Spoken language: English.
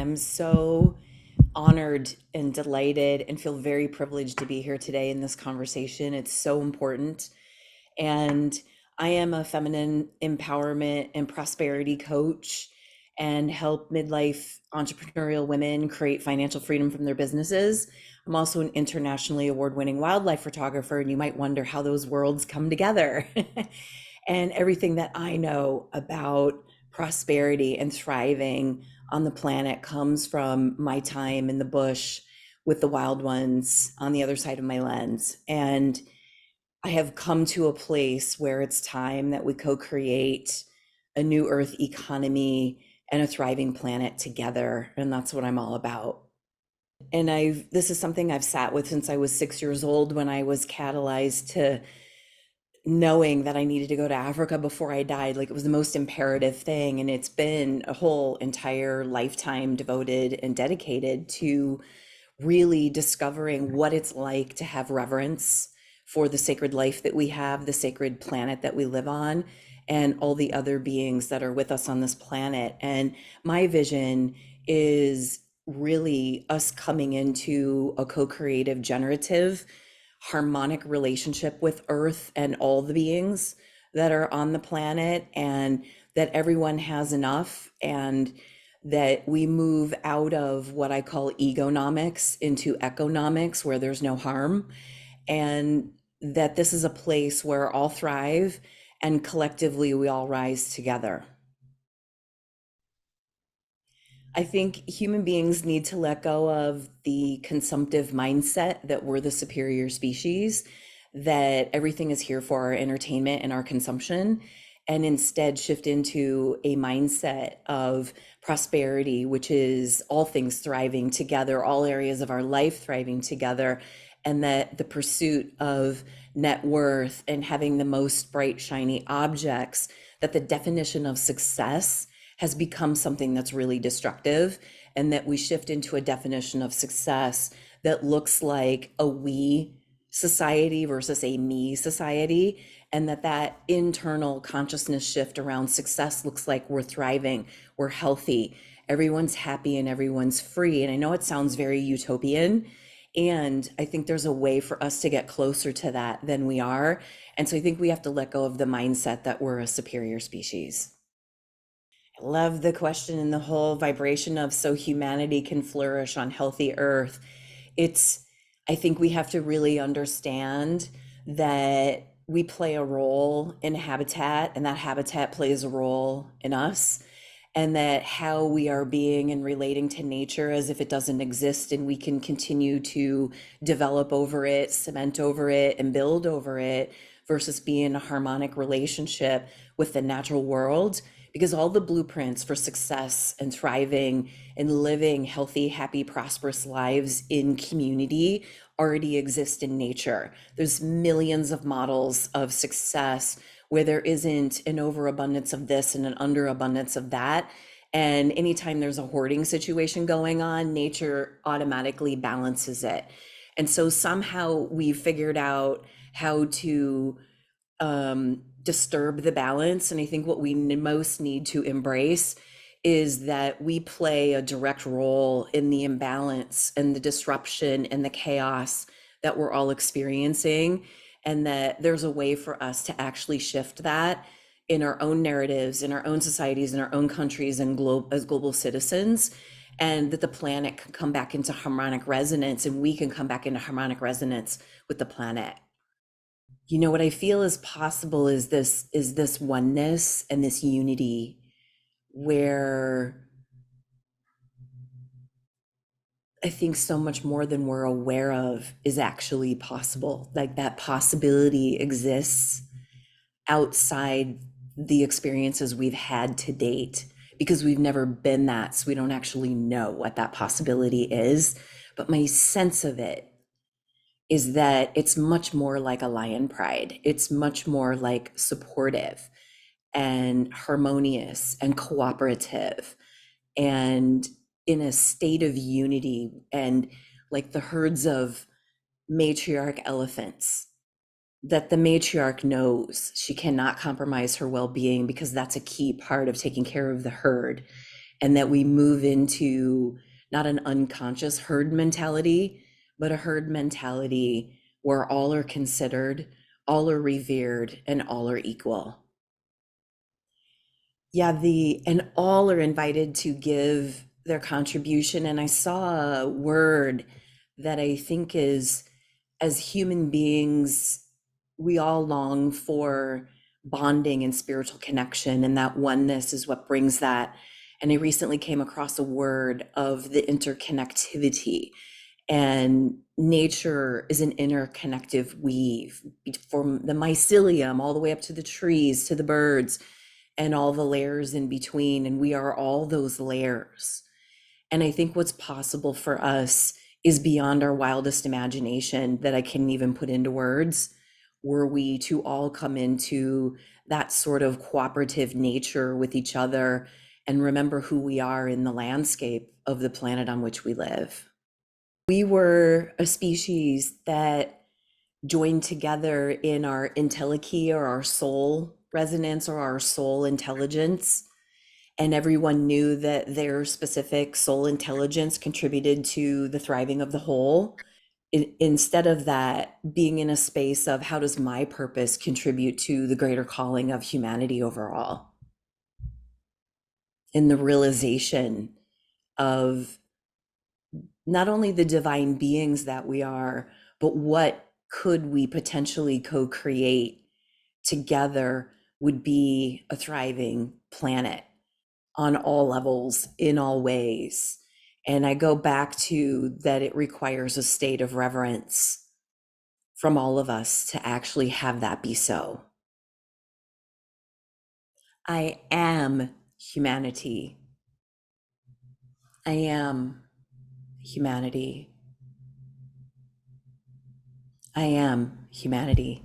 I'm so honored and delighted and feel very privileged to be here today in this conversation. It's so important. And I am a feminine empowerment and prosperity coach and help midlife entrepreneurial women create financial freedom from their businesses. I'm also an internationally award-winning wildlife photographer, and you might wonder how those worlds come together. And everything that I know about prosperity and thriving on the planet comes from my time in the bush with the wild ones on the other side of my lens. And I have come to a place where it's time that we co-create a new earth economy and a thriving planet together. And that's what I'm all about. And this is something I've sat with since I was 6 years old, when I was catalyzed to knowing that I needed to go to Africa before I died. Like, it was the most imperative thing. And it's been a whole entire lifetime devoted and dedicated to really discovering what it's like to have reverence for the sacred life that we have, the sacred planet that we live on, and all the other beings that are with us on this planet. And my vision is really us coming into a co-creative, generative, harmonic relationship with Earth and all the beings that are on the planet, and that everyone has enough, and that we move out of what I call egonomics into economics, where there's no harm, and that this is a place where all thrive and collectively we all rise together. I think human beings need to let go of the consumptive mindset that we're the superior species, that everything is here for our entertainment and our consumption, and instead shift into a mindset of prosperity, which is all things thriving together, all areas of our life thriving together, and that the pursuit of net worth and having the most bright, shiny objects, that the definition of success has become something that's really destructive, and that we shift into a definition of success that looks like a we society versus a me society, and that internal consciousness shift around success looks like we're thriving, we're healthy, everyone's happy, and everyone's free. And I know it sounds very utopian, and I think there's a way for us to get closer to that than we are. And so I think we have to let go of the mindset that we're a superior species. Love the question and the whole vibration of so humanity can flourish on healthy earth. It's, I think we have to really understand that we play a role in habitat, and that habitat plays a role in us, and that how we are being and relating to nature as if it doesn't exist, and we can continue to develop over it, cement over it, and build over it, versus be in a harmonic relationship with the natural world. Because all the blueprints for success and thriving and living healthy, happy, prosperous lives in community already exist in nature. There's millions of models of success where there isn't an overabundance of this and an underabundance of that. And anytime there's a hoarding situation going on, nature automatically balances it. And so somehow we've figured out how to disturb the balance. And I think what we most need to embrace is that we play a direct role in the imbalance and the disruption and the chaos that we're all experiencing, and that there's a way for us to actually shift that in our own narratives, in our own societies, in our own countries, and as global citizens, and that the planet can come back into harmonic resonance, and we can come back into harmonic resonance with the planet. You know, what I feel is possible is this oneness and this unity, where I think so much more than we're aware of is actually possible. Like, that possibility exists outside the experiences we've had to date, because we've never been that, so we don't actually know what that possibility is. But my sense of it is that it's much more like a lion pride. It's much more like supportive and harmonious and cooperative, and in a state of unity, and like the herds of matriarch elephants, that the matriarch knows she cannot compromise her well-being, because that's a key part of taking care of the herd. and that we move into not an unconscious herd mentality, but a herd mentality where all are considered, all are revered, and all are equal. Yeah, and all are invited to give their contribution. And I saw a word that I think is, as human beings, we all long for bonding and spiritual connection, and that oneness is what brings that. And I recently came across a word of the interconnectivity, and nature is an interconnective weave from the mycelium all the way up to the trees, to the birds, and all the layers in between. And we are all those layers. And I think what's possible for us is beyond our wildest imagination that I couldn't even put into words. Were we to all come into that sort of cooperative nature with each other and remember who we are in the landscape of the planet on which we live. We were a species that joined together in our entelechy, or our soul resonance, or our soul intelligence, and everyone knew that their specific soul intelligence contributed to the thriving of the whole. Instead of that, being in a space of how does my purpose contribute to the greater calling of humanity overall, in the realization of not only the divine beings that we are, but what could we potentially co-create together would be a thriving planet on all levels, in all ways. And I go back to that it requires a state of reverence from all of us to actually have that be so. I am humanity. I am humanity. I am humanity.